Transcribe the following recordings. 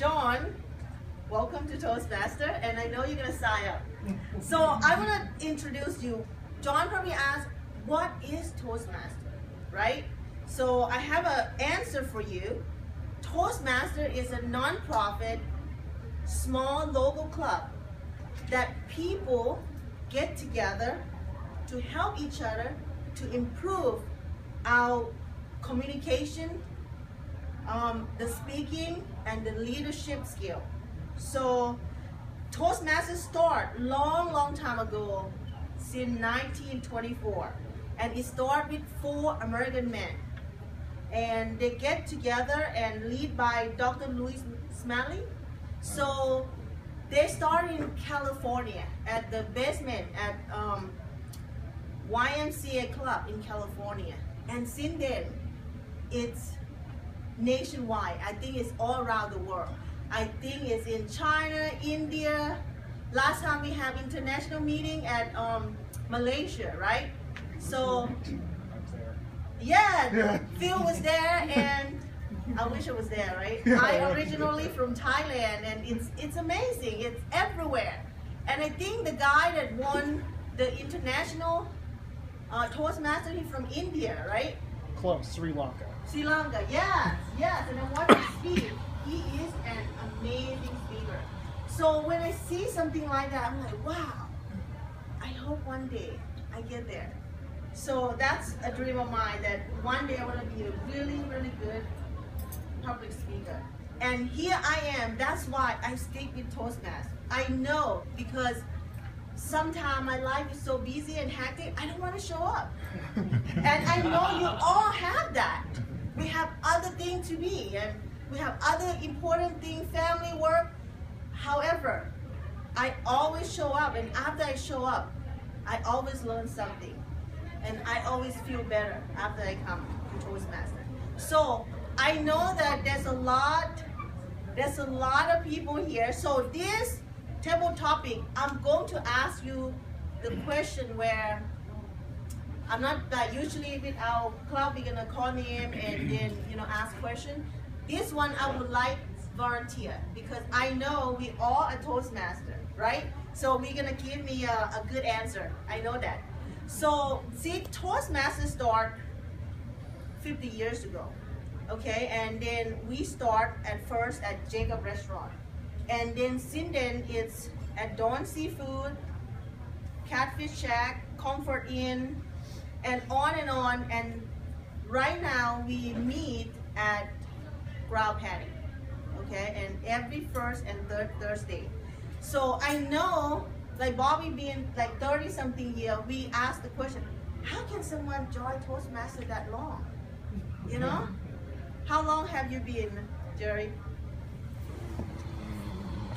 John, welcome to Toastmaster, and I know you're gonna sign up. So I wanna introduce you. John probably asked, what is Toastmaster, right? So I have an answer for you. Toastmaster is a non-profit, small local club that people get together to help each other to improve our communication, the speaking, and the leadership skill. So Toastmasters start long time ago, since 1924, and it started with 4 American men, and they get together and lead by Dr. Louis Smalley. So they started in California at the basement at YMCA club in California, and since then it's nationwide. I think it's all around the world. I think it's in China, India. Last time we have international meeting at Malaysia, right? So yeah, Phil was there, and I wish I was there, right? I originally from Thailand, and it's amazing. It's everywhere. And I think the guy that won the international Toastmaster, he's from India, right? Close, Sri Lanka. Sri Lanka, yes. And I watched him speak. He is an amazing speaker. So when I see something like that, I'm like, wow, I hope one day I get there. So that's a dream of mine, that one day I want to be a really good public speaker. And here I am. That's why I stick with Toastmasters. I know, because sometimes my life is so busy and hectic, I don't want to show up. And I know you all have that. We have other things to be, and we have other important things, family, work. However, I always show up, and after I show up, I always learn something. And I always feel better after I come to Toastmaster. So I know that there's a lot of people here. So this table topic, I'm going to ask you the question where I'm not like usually with our club we're gonna call name and then ask question. This one I would like volunteer, because I know we all are Toastmaster, right? So we're gonna give me a good answer. I know that. So see, Toastmasters start 50 years ago, okay? And then we start at first at Jacob Restaurant. And then since then it's at Dawn Seafood, Catfish Shack, Comfort Inn, and on and on. And right now we meet at Ground Patty, okay? And every first and third Thursday. So I know, like Bobby being like 30-something year, we asked the question, how can someone join Toastmasters that long? How long have you been, Jerry?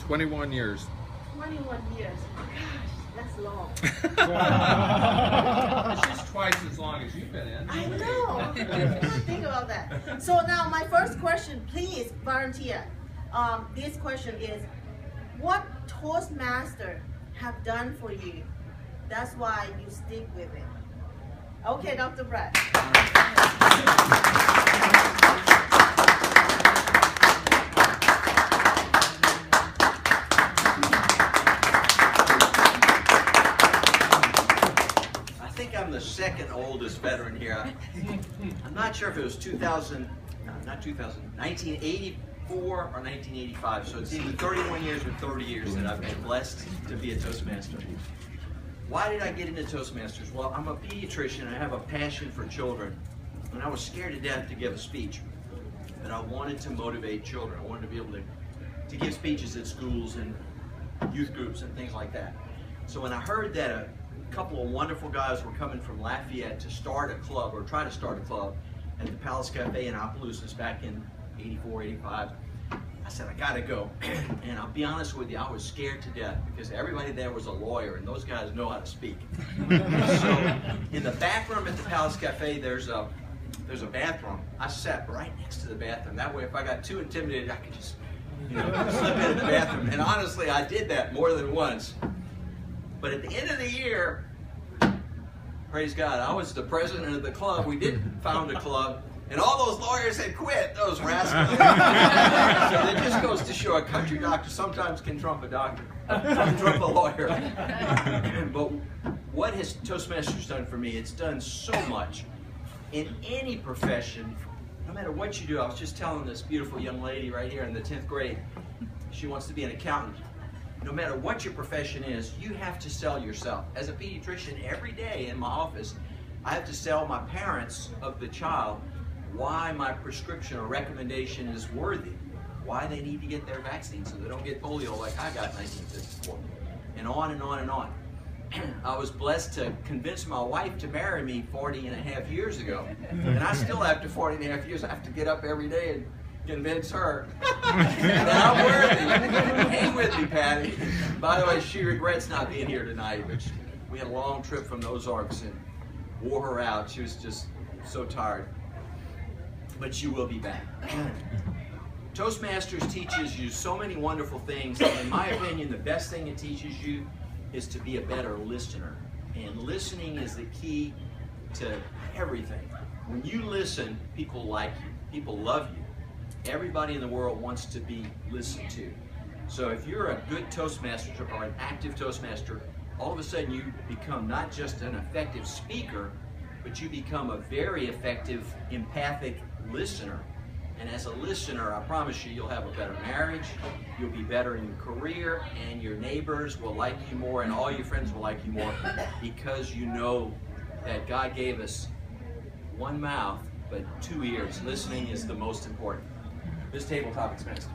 21 years. 21 years. Gosh, that's long. It's just twice as long as you've been in. I know. Think about that. So now my first question, please volunteer. This question is, what Toastmaster have done for you? That's why you stick with it. Okay, Dr. Brett. I think I'm the second oldest veteran here. I'm not sure if it was 1984 or 1985, so it's either 31 years or 30 years that I've been blessed to be a Toastmaster. Why did I get into Toastmasters? Well, I'm a pediatrician. I have a passion for children, and I was scared to death to give a speech, but I wanted to motivate children. I wanted to be able to give speeches at schools and youth groups and things like that. So when I heard that a couple of wonderful guys were coming from Lafayette to start a club, or try to start a club, at the Palace Cafe in Opelousas back in 84, 85, I said, I gotta go. And I'll be honest with you, I was scared to death, because everybody there was a lawyer, and those guys know how to speak. So in the back room at the Palace Cafe, there's a bathroom. I sat right next to the bathroom. That way, if I got too intimidated, I could just slip into the bathroom. And honestly, I did that more than once. But at the end of the year, praise God, I was the president of the club. We did found a club, and all those lawyers had quit, those rascals. So it just goes to show a country doctor sometimes can trump a doctor, trump a lawyer. But what has Toastmasters done for me? It's done so much in any profession, no matter what you do. I was just telling this beautiful young lady right here in the 10th grade, she wants to be an accountant. No matter what your profession is, you have to sell yourself. As a pediatrician, every day in my office, I have to sell my parents of the child why my prescription or recommendation is worthy, why they need to get their vaccine so they don't get polio like I got in 1954, and on and on and on. I was blessed to convince my wife to marry me 40 and a half years ago, and I still, after 40 and a half years, I have to get up every day and convince her that I'm worthy. Hang with me, Patty. By the way, she regrets not being here tonight, but we had a long trip from the Ozarks and wore her out. She was just so tired. But she will be back. Toastmasters teaches you so many wonderful things. In my opinion, the best thing it teaches you is to be a better listener. And listening is the key to everything. When you listen, people like you. People love you. Everybody in the world wants to be listened to. So if you're a good Toastmaster or an active Toastmaster, all of a sudden you become not just an effective speaker, but you become a very effective, empathic listener. And as a listener, I promise you, you'll have a better marriage, you'll be better in your career, and your neighbors will like you more, and all your friends will like you more, because you know that God gave us one mouth, but 2 ears. Listening is the most important. This tabletop expensive.